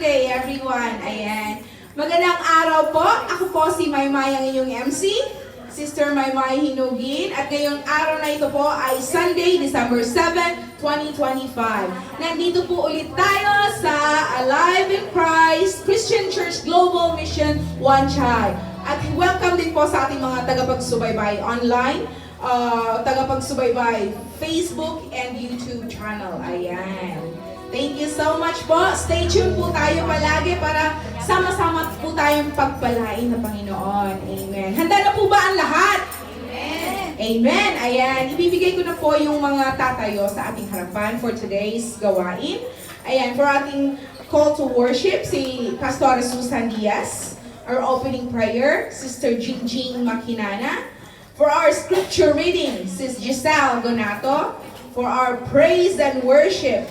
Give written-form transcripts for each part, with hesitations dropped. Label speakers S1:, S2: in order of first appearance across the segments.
S1: Sunday, everyone. Ayan. Magandang araw po. Ako po si Maymay, ang inyong MC. Sister Maymay Hinugin. At ngayong araw na ito po ay Sunday, December 7, 2025. Nandito po ulit tayo sa Alive in Christ Christian Church Global Mission Wanchai. At welcome din po sa ating mga tagapagsubaybay online, tagapagsubaybay Facebook and YouTube channel. Ayan. Thank you so much po. Stay tuned po tayo palagi para sama-sama po tayong pagpalain ng Panginoon. Amen. Handa na po ba ang lahat? Amen. Amen. Ayan. Ibibigay ko na po yung mga tatayo sa ating harapan for today's gawain. Ayan. For ating call to worship, si Pastor Susan Diaz. Our opening prayer, Sister Jingjing Makinana. For our scripture reading, Sis Giselle Gonato. For our praise and worship,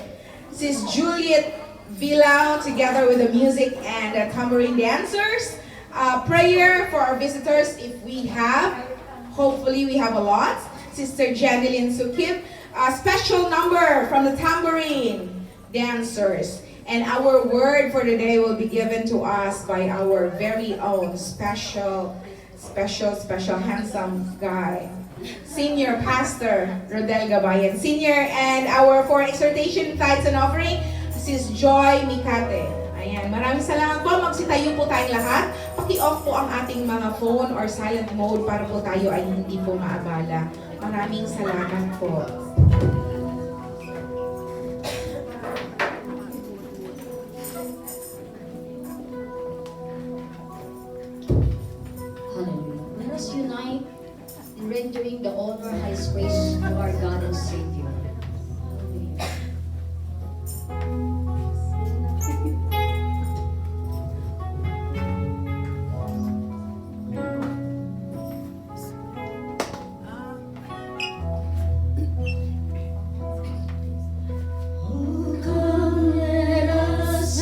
S1: Sis Juliet Vilao, together with the music and the tambourine dancers. Prayer for our visitors, if we have. Hopefully we have a lot. Sister Janeline Sukip. A special number from the tambourine dancers. And our word for the day will be given to us by our very own special handsome guy, Senior Pastor Rodel Gabayan Senior, and our for exhortation, tithes and offering, Sis Joy Mikate. Ayan, maraming salamat po. Magsitayo po tayong lahat. Paki-off po ang ating mga phone or silent mode para po tayo ay hindi po maabala. Maraming salamat po.
S2: Rendering the honor, highest praise to our God and Savior.
S3: Oh, come let us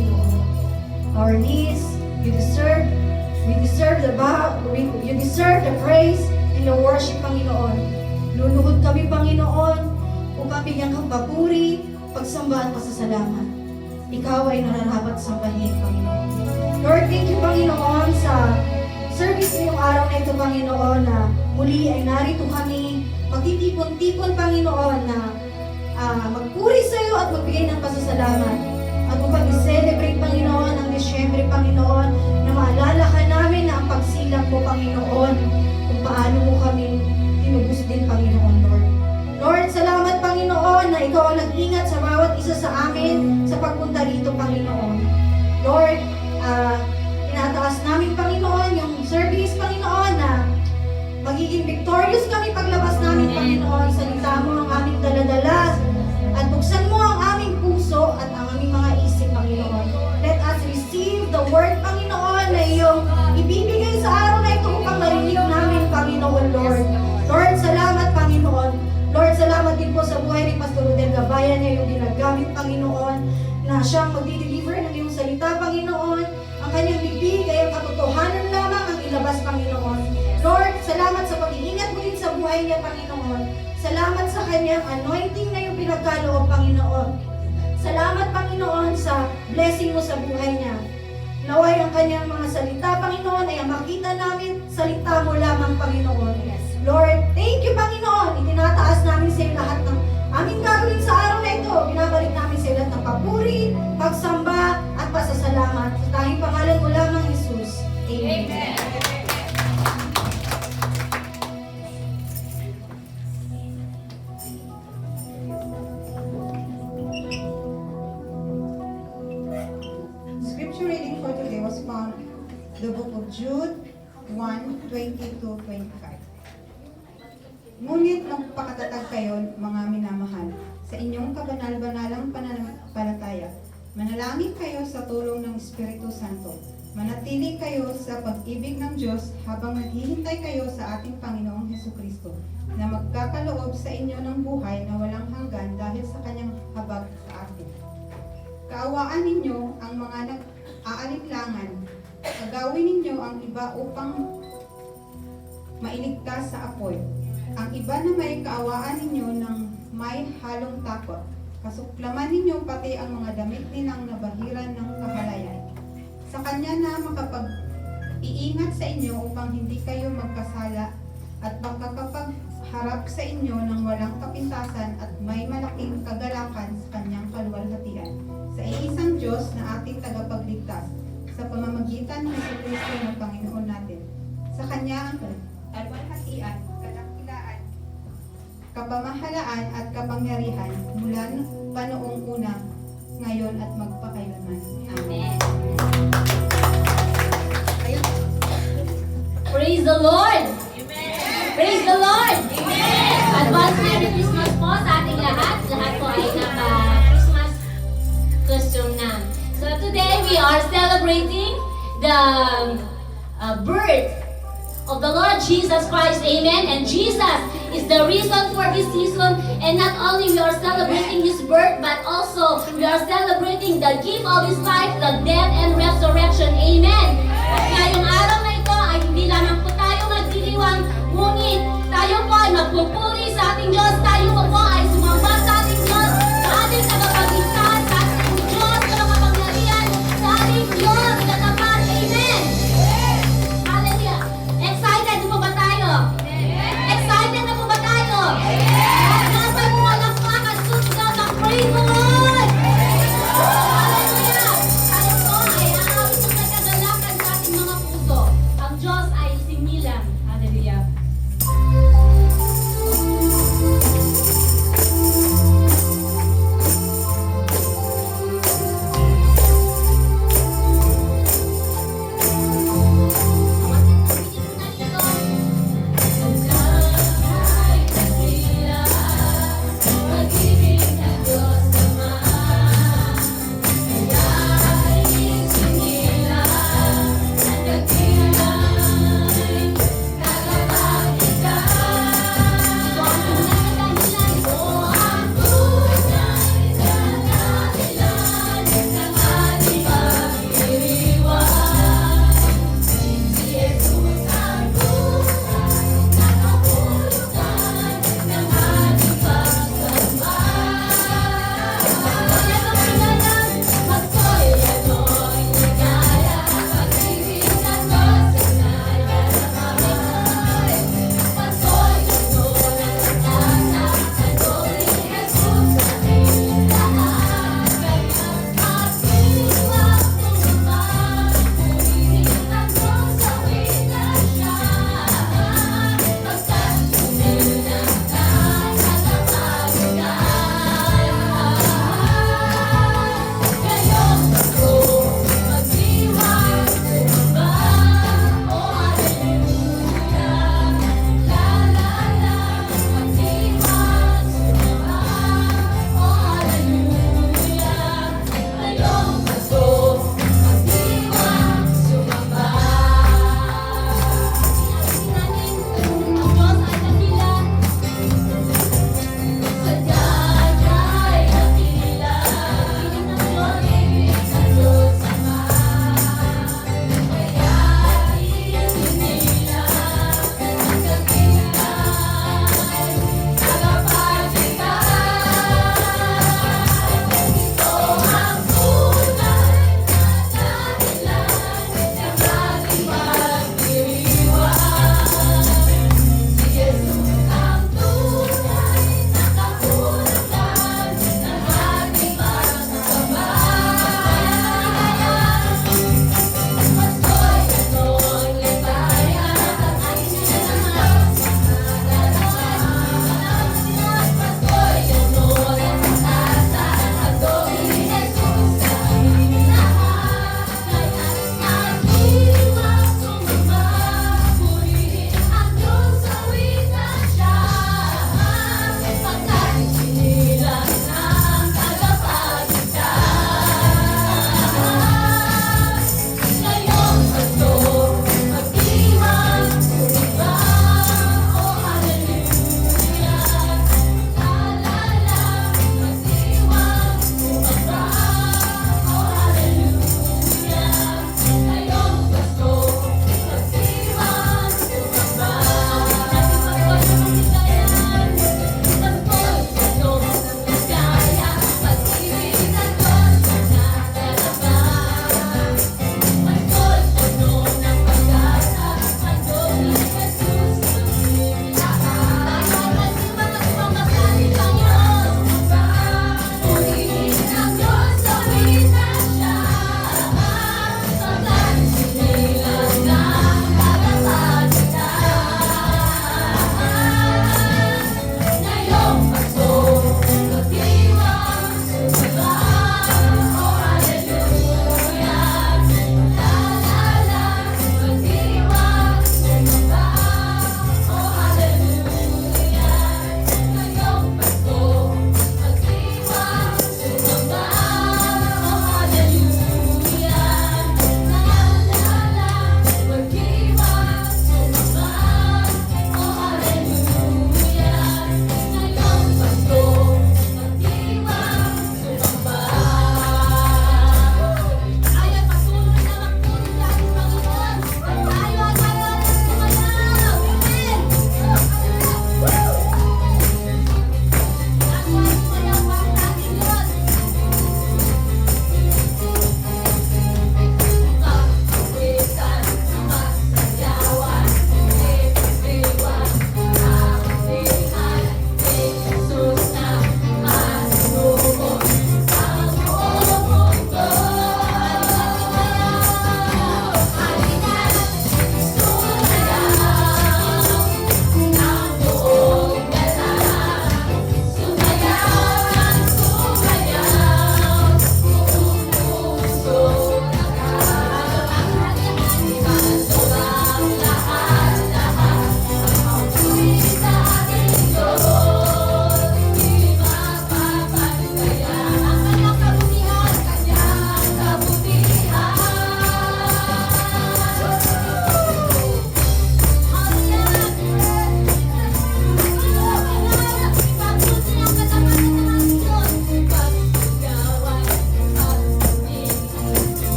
S3: Panginoon. Our knees, you deserve the you deserve the praise and the worship, Panginoon. Luluhod kami, Panginoon, upang bigyan kang papuri, pagsamba at pasasalamat. Ikaw ay nararapat sambahin, Panginoon. Lord, thank you, Panginoon, sa service ngayong araw na ito, Panginoon, na muli ay narito kami, magtitipon-tipon, Panginoon, na magpuri sa iyo at magbigay ng pasasalamat. At upang i-celebrate, Panginoon, ang Disyembre, Panginoon, na maalala ka namin na ang pagsilang mo, Panginoon, kung paano mo kami tinubos din, Panginoon, Lord. Lord, salamat, Panginoon, na ikaw ang nag-ingat sa bawat isa sa amin sa pagpunta rito, Panginoon. Lord, tinataas namin, Panginoon, yung service, Panginoon, na magiging victorious kami paglabas namin, Panginoon. Salita mo ang aming daladala at buksan mo ang aming puso at ang aming mga isip, Panginoon. Let us receive the word, Panginoon, na iyong ibibigay sa araw na ito upang marinig namin, Panginoon, Lord. Lord, salamat, Panginoon. Lord, salamat din po sa buhay ni Pastor Rodel Gabayan na iyong ginagamit, Panginoon, na siyang magdi-deliver ng iyong salita, Panginoon. Ang kanyang bibig ay ang katotohanan lamang ang ilabas, Panginoon. Lord, salamat sa pag-iingat mo din sa buhay niya, Panginoon. Salamat sa kanyang anointing na iyong pinagkaloob, Panginoon. Salamat, Panginoon, sa blessing mo sa buhay niya. Naway ang kanyang mga salita, Panginoon, ay ang makita namin, salita mo lamang, Panginoon. Lord, thank you, Panginoon. Itinataas namin sa iyo lahat ng aming gagawin sa araw na ito. Binabalik namin sa iyo lahat ng papuri, pagsamba, at pasasalamat. Sa tanging pangalan mo lamang, Jesus. Amen.
S4: Scripture reading for today was found in the book of Jude 1:20-25. Ngunit magpakatatag kayo, mga minamahal, sa inyong kabanal-banalang pananampalataya. Manalangin kayo sa tulong ng Espiritu Santo. Manatili kayo sa pag-ibig ng Diyos habang naghihintay kayo sa ating Panginoong Hesukristo, na magkakaloob sa inyo ng buhay na walang hanggan dahil sa kanyang habag sa atin. Kaawaan ninyo ang mga nag-aalinlangan. Agawin ninyo ang iba upang mailigtas sa apoy. Ang iba na may kaawaan ninyo ng may halong takot. Kasuklaman ninyo pati ang mga damit nilang nabahiran ng kahalayan. Sa kanya na makapag-iingat sa inyo upang hindi kayo magkasala at makakapagharap sa inyo ng walang kapintasan at may malaking kagalakan sa kanyang kaluwalhatian. Sa iisang Diyos na ating tagapagligtas, sa pamamagitan ng Jesucristo ng Panginoon natin. Sa kanya ang kaluwalhatian, kadakilaan, kapamahalaan at kapangyarihan mula pa noong una, ngayon at magpakailanman. Amen.
S2: Praise the Lord! Praise the Lord! Advance Merry Christmas po sa ating lahat. Lahat po ay naka-Christmas costume na. So today we are celebrating the birth of the Lord Jesus Christ. Amen. And Jesus is the reason for this season. And not only we are celebrating His birth, but also we are celebrating the gift of His life, the death and resurrection. Amen. At ngayong araw na ito ay hindi lamang po tayo magdiriwang, ngunit tayo po ay magpupuri sa ating Diyos. Tayo po ay sumamba sa ating Diyos, sa ating tagapagligtas, sa ating Diyos na makapangyarihan, sa ating Diyos na tapat. Amen. Hallelujah. Excited na po ba tayo? Excited na po ba tayo? At nasa po alam pa kasunod na praise the Lord. Hallelujah. Tayo po ay aawit ng kagalakan sa ating mga puso.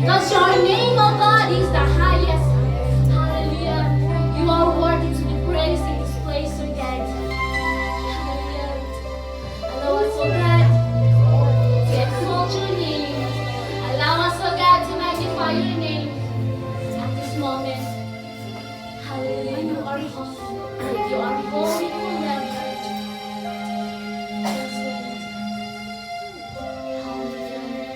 S2: Because your name, oh God, is the highest. Hallelujah. You are worthy to be praised in this place, oh God. Hallelujah. Allow us, oh God, to exalt your name. Allow us, oh God, to magnify your name at this moment. Hallelujah. You are holy. You are holy forever. Yes, Lord. Hallelujah.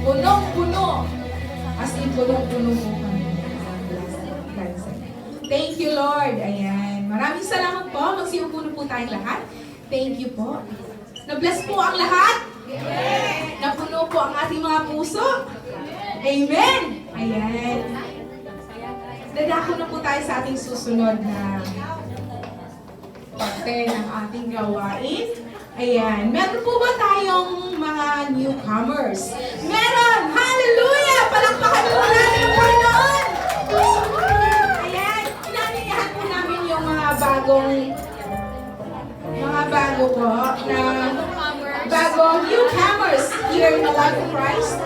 S1: Punong-puno. As in, punong-puno po kami. Thank you, Lord. Ayan. Maraming salamat po. Magsiupo po tayong lahat. Thank you po. Na-bless po ang lahat. Napuno po ang ating mga puso. Amen. Ayan. Dadako na po tayo sa ating susunod na parte ng ating gawain. Ayan. Meron po ba tayong mga newcomers? Meron! Hallelujah! Palakpakan po natin ang Panginoon! Ayan. Inaniyahan po namin yung mga bago po na bagong newcomers here in the Life of Christ.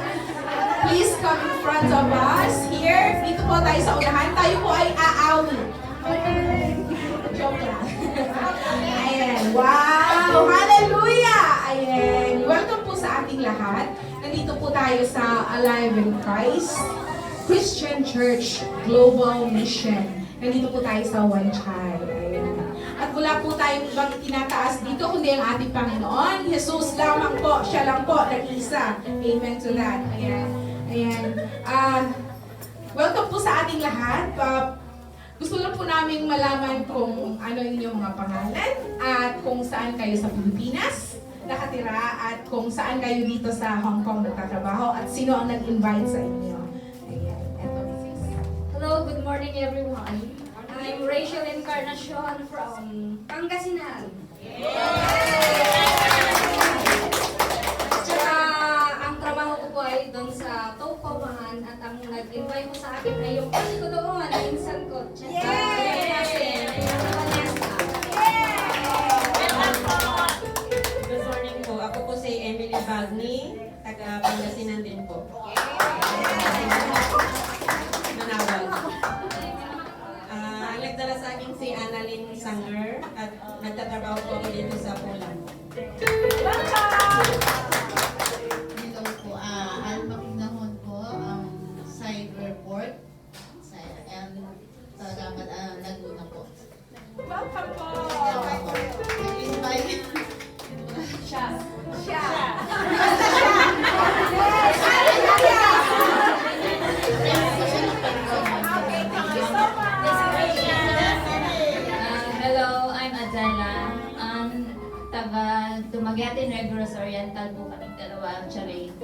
S1: Please come in front of us here. Dito po tayo sa unahan. Tayo po ay aawi. Joke lang. Ayan. Wow! Hallelujah! Ayan. Welcome po sa ating lahat. Nandito po tayo sa Alive in Christ Christian Church Global Mission. Nandito po tayo sa One Child. Ayan. At wala po tayong ibang itinataas dito kundi ang ating Panginoon. Jesus lamang po. Siya lang po. Nag-isa. Amen to that. Ayan. Ayan. Welcome po sa ating lahat. Gusto lang po namin malaman kung ano inyong mga pangalan at kung saan kayo sa Pilipinas nakatira at kung saan kayo dito sa Hong Kong nagtatrabaho at sino ang nag-invite sa inyo. Ayan. Eto, Mrs.
S5: Hello, good morning everyone. I'm Rachel Encarnacion from Pangasinan. Tsaka ang trabaho ko po ay doon sa Taupoman at ang nag-invite ko sa akin ay yung kasi ko doon, insan ko. Tsaka
S6: Good morning po. Ako po si Emily Bagni, taga Pangasinan din po. Manawag. Ang nagdala sa akin si Annalyn Sanger at nagtatrabaho po ako dito sa Poland.
S7: Hello po, Alma Kignahon po, Cyberport, and salamat, Laguna po.
S1: Welcome po!
S7: Nag-invite.
S1: Siya.
S5: Hello, I'm Adela. Taga Dumaguete, Negros Oriental po kami dalawa, actually.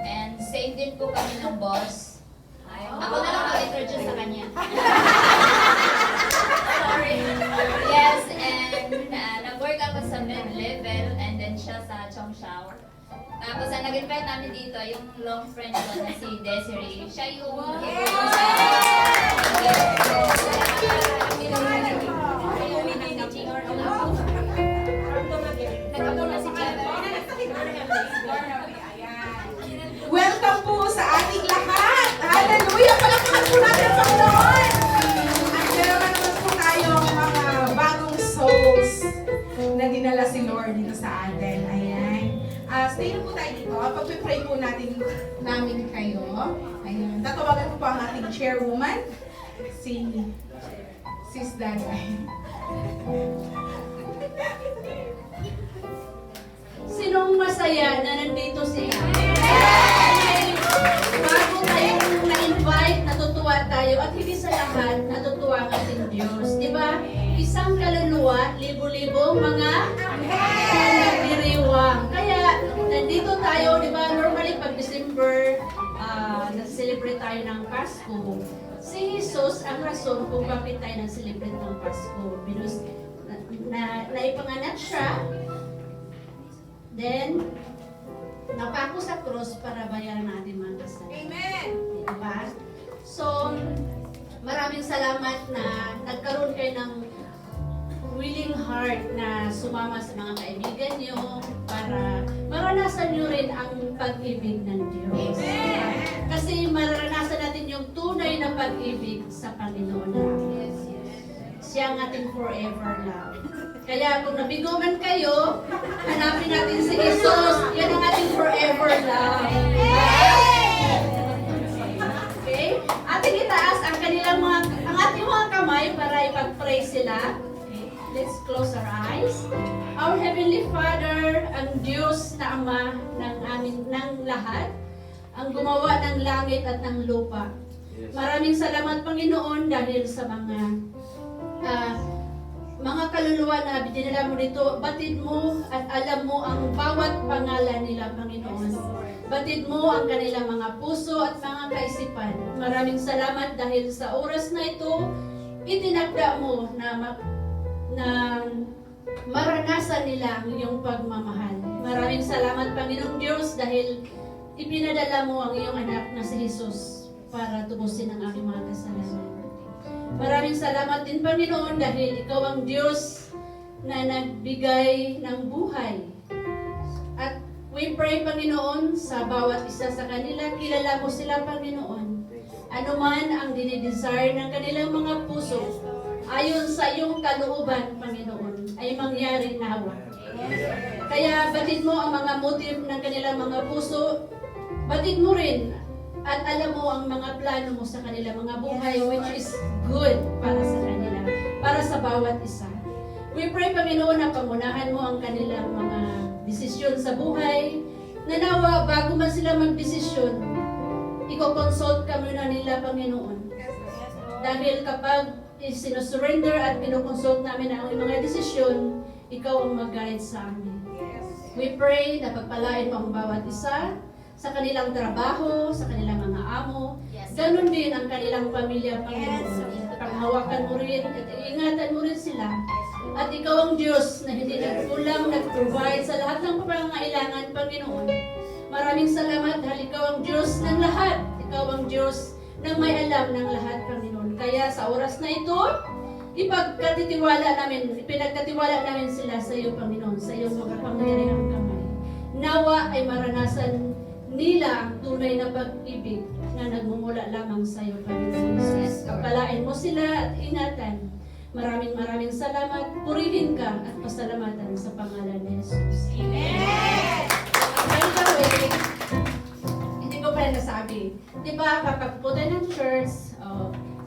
S5: And same din po kami ng boss. Ako na lang mag-introduce sa kanya. Sorry. Yes, and nag-work ako sa mid-level and then siya sa Chongshao. Tapos ang nag-invite namin dito, yung long friend ko na si Desiree. Siya yung
S1: Welcome po sa ating lahat! Hallelujah! Palakpakan po natin ang Panginoon! At meron naman po tayong mga bagong souls na dinala si Lord dito sa atin. Ayan. Stay na po tayo dito. Pag-pray po namin kayo. Ayan. Tatawagan ko po ang ating chairwoman, si Sis Danay.
S8: Sinong masaya na nandito siya? Bago tayong na-invite, natutuwa tayo at hindi sa lahat, natutuwa ang ating Diyos. Diba? Isang kaluluwa, libo-libong mga nagdiriwang. Kaya nandito tayo, diba? Normally pag December, nag-celebrate tayo ng Pasko. Si Jesus ang rason kung bakit tayo nag-celebrate ng Pasko. Because naipanganak siya, then, napako sa cross para bayaran natin mga kasalanan.
S1: Amen!
S8: Diba? So, maraming salamat na nagkaroon kayo ng willing heart na sumama sa mga kaibigan nyo para maranasan nyo rin ang pag-ibig ng Diyos.
S1: Amen!
S8: Kasi maranasan natin yung tunay na pag-ibig sa Panginoon natin. Siya ang ating forever love. Kaya kung nabigo man kayo, hanapin natin si Jesus. Yan ang ating forever love. Okay? Ating itaas ang ating mga kamay para ipag-pray sila. Okay? Let's close our eyes. Our Heavenly Father, ang Diyos na Ama ng amin ng lahat. ang gumawa ng langit at ng lupa. Maraming salamat, Panginoon, dahil sa mga kaluluwa na dinala mo dito. Batid mo at alam mo ang bawat pangalan nila, Panginoon. Batid mo ang kanilang mga puso at mga kaisipan. Maraming salamat dahil sa oras na ito, itinakda mo na maranasan nila ang iyong pagmamahal. Maraming salamat, Panginoong Diyos, dahil ipinadala mo ang iyong anak na si Jesus para tubusin ang aking mga kasalanan. Maraming salamat din, Panginoon, dahil ikaw ang Diyos na nagbigay ng buhay. At we pray, Panginoon, sa bawat isa sa kanila, kilala mo sila, Panginoon. Ano man ang dinidesire ng kanilang mga puso, ayon sa iyong kalooban, Panginoon, ay mangyari nawa. Kaya batid mo ang mga motive ng kanilang mga puso, batid mo rin at alam mo ang mga plano mo sa kanilang mga buhay, which is good para sa kanila, para sa bawat isa. We pray, Panginoon, na pangunahan mo ang kanilang mga desisyon sa buhay, na nawa bago man sila magdesisyon, i-consult ka muna nila, Panginoon. Dahil kapag sinusurrender at kinukonsult namin ang mga desisyon, ikaw ang mag-guide sa amin. We pray na pagpalain mo ang bawat isa sa kanilang trabaho, sa kanilang mga amo. Ganon din ang kanilang pamilya, Panginoon. Panghawakan mo rin at ingatan mo rin sila. At ikaw ang Diyos na hindi nagkulang, nag-provide sa lahat ng pangangailangan, Panginoon. Maraming salamat dahil ikaw ang Diyos ng lahat. Ikaw ang Diyos na may alam ng lahat, Panginoon. Kaya sa oras na ito, pinagkatiwala namin sila sa iyo, Panginoon, sa iyong makapangyarihang kamay. Nawa ay maranasan nila ang tunay na pag-ibig na nagmumula lamang sa iyo, Panginoon Jesus. Pagpalain mo sila at ingatan. Maraming salamat. Purihin ka at pasalamatan sa pangalan ni Jesus. Amen! By the way, hindi ko pa nasabi. Di ba, kapag punta ng church,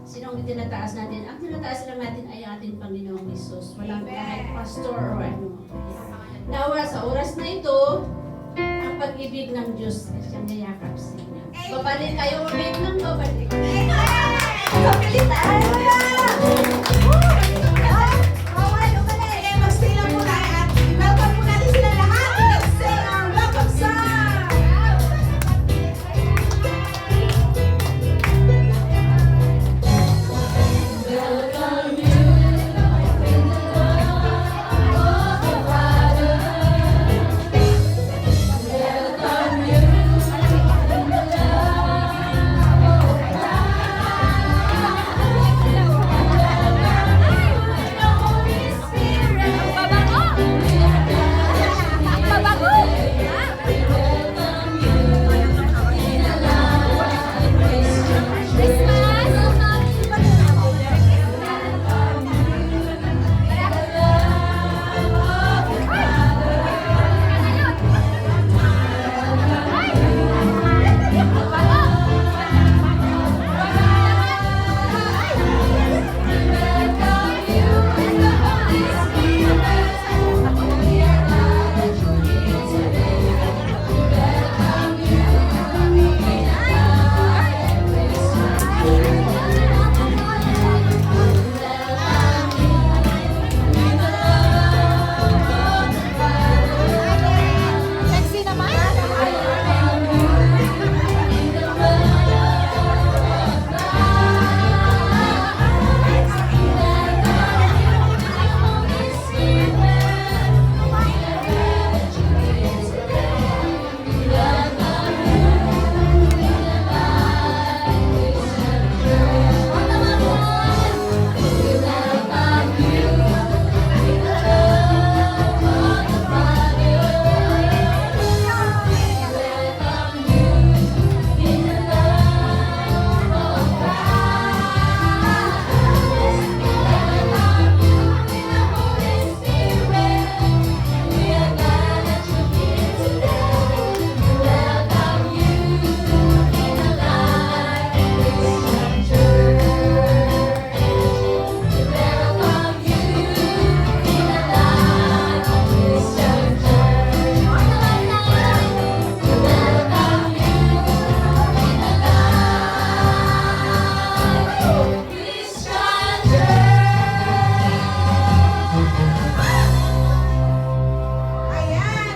S8: sinong tinataas natin? Ang tinataas lang natin ay ating Panginoong Jesus. Walang kahit pastor o ano. Nawa, sa oras na ito, ang pag-ibig ng Diyos ay siyang nayakap sa inyo. Babalik kayo ulit ng babalik.
S1: Kapilitan!